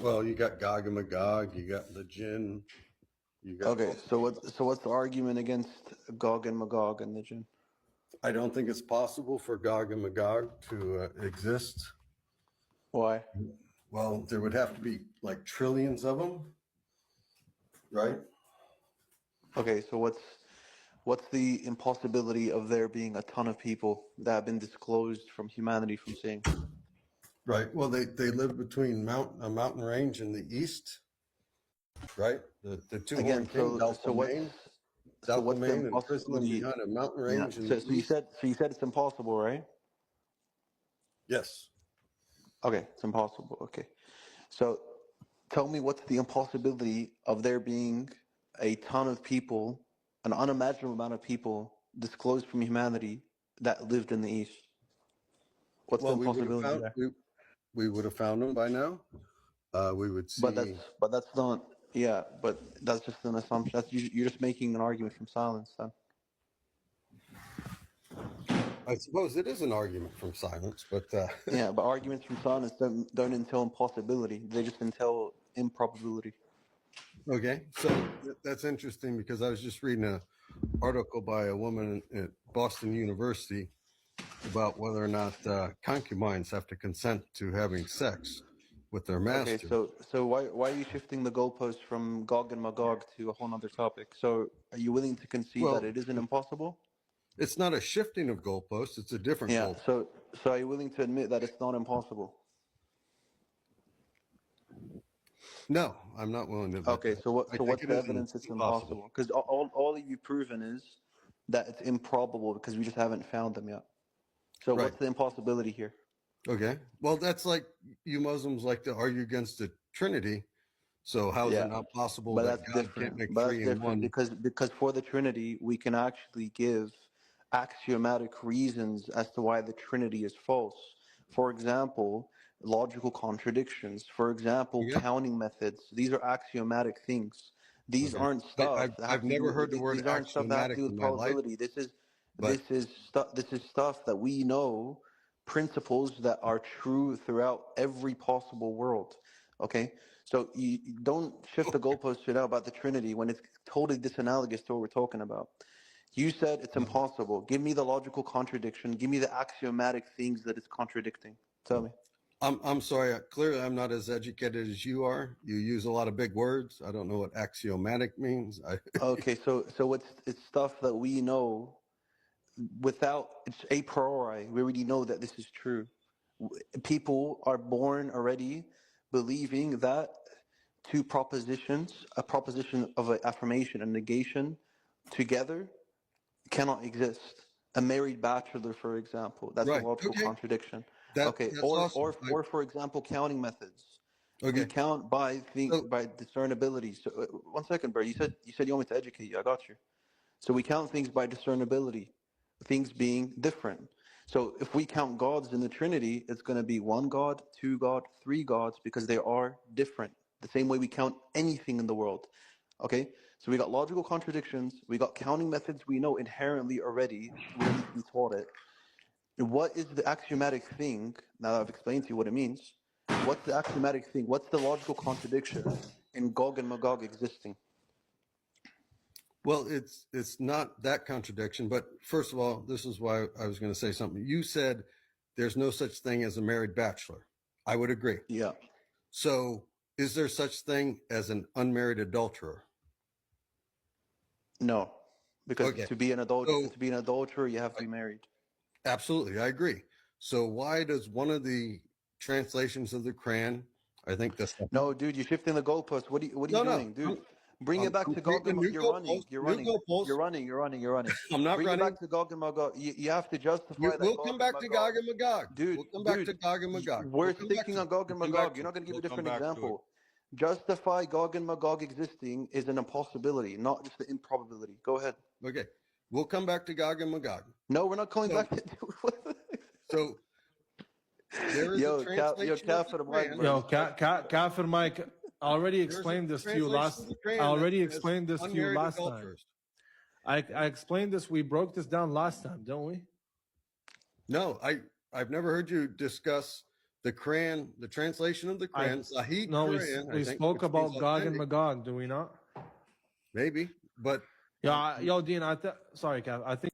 Well, you got Gog and Magog, you got the Jinn, you got. Okay, so what's the argument against Gog and Magog and the Jinn? I don't think it's possible for Gog and Magog to exist. Why? Well, there would have to be like trillions of them, right? Okay, so what's the impossibility of there being a ton of people that have been disclosed from humanity from seeing? Right. Well, they live between a mountain range in the east, right? The two Again, horned king, so what's the Delphamane, imprisoned them impossibility? behind a mountain Yeah. range in So, the so you east. said so you said it's impossible, right? Yes. Okay, it's impossible. Okay. So tell me what's the impossibility of there being a ton of people, an unimaginable amount of people disclosed from humanity that lived in the East? What's the Well, impossibility there? we would have found them by now. We would But see. that's not, yeah, but that's just an assumption. You're just making an argument from silence then. I suppose it is an argument from silence, but Yeah, but arguments from silence don't entail impossibility. They just entail improbability. okay. So that's interesting because I was just reading an article by a woman at Boston University about whether or not concubines have to consent to having sex with their Okay, master. so why are you shifting the goalpost from Gog and Magog to a whole other topic? So are you willing to concede that Well, it isn't impossible? it's not a shifting of goalposts; it's a different Yeah. goal. So are you willing to admit that it's not impossible? No, I'm not willing to admit Okay. that. So I what's think it the is evidence it's impossible. impossible? Because all you've proven is that it's improbable because we just haven't found them yet. So Right. what's the impossibility here? Okay. Well, that's like you Muslims like to argue against the Trinity. So how is it Yeah, not possible but that that's God can't different. make But that's three in different one? because for the Trinity we can actually give axiomatic reasons as to why the Trinity is false. For example, logical contradictions. For example, Okay. counting methods. These are axiomatic things. These Okay. aren't I've stuff that have I've to do never with heard the word these aren't stuff that have to axiomatic do with in my life, probability. but This is stuff that we know, principles that are true throughout every possible world. Okay, so you don't shift the goalpost now about the Trinity when it's totally disanalogous to what we're talking about. You said it's impossible. Give me the logical contradiction. Give me the axiomatic things that it's contradicting. Tell me. I'm sorry. Clearly, I'm not as educated as you are. You use a lot of big words. I don't know what axiomatic means. Okay, so it's stuff that we know without it's a priori. We already know that this is true. People are born already believing that two propositions, a proposition of an affirmation and negation together cannot exist. A married bachelor, for example, that's a Right. logical Okay. contradiction. Okay, That's awesome. or for example, counting methods. We Okay. count So by discernibility. So, 1 second, bro. You said you want me to educate you. I got you. So we count things by discernibility, things being different. So if we count gods in the Trinity, it's going to be one God, two God, three gods, because they are different. The same way we count anything in the world. Okay? So we got logical contradictions, we got counting methods we know inherently already. We don't need to be taught it. What is the axiomatic thing? Now that I've explained to you what it means, what's the axiomatic thing? What's the logical contradiction in Gog and Magog existing? well, it's not that contradiction. But first of all, this is why I was going to say something. You said there's no such thing as a married bachelor. I would agree. Yeah. So is there such thing as an unmarried adulterer? No, because Okay. to So be an adulterer, you have to be married. absolutely, I agree. So why does one of the translations of the Quran, I think that's No, dude, you're shifting the goalpost. What are you no, no. doing, dude? Bring it back I'm to Gog creating a and new You're running. goalpost. You're New running. goalpost. You're running. I'm not Bring it back running. to Gog and Magog. You have to justify that We'll come Gog and back to Gog Magog. and Magog. We'll Dude, come back to dude, Gog and Magog. we're We'll come back sticking to on it. Gog We'll and come back Magog. to You're it. not going to give We'll a come different back to it. example. Justify Gog and Magog existing is an impossibility, not just the improbability. Go ahead. Okay. We'll come back to Gog and Magog. No, we're not coming So, back to so there is a Yo, translation of the Kafir Mike, bro. Quran. Yo, Kafir Mike, I already There's a explained this to you translation of last. the I Quran that already says explained this to you unmarried last time. adulterers. I explained this. We broke this down last time, don't we? No, I've never heard you discuss the Quran, the translation of the Quran, Sahih No, Quran. we I think, spoke which means about Gog and authentic. Magog, do we not? Maybe, but Yeah, yo, Dean, sorry, Cav. I think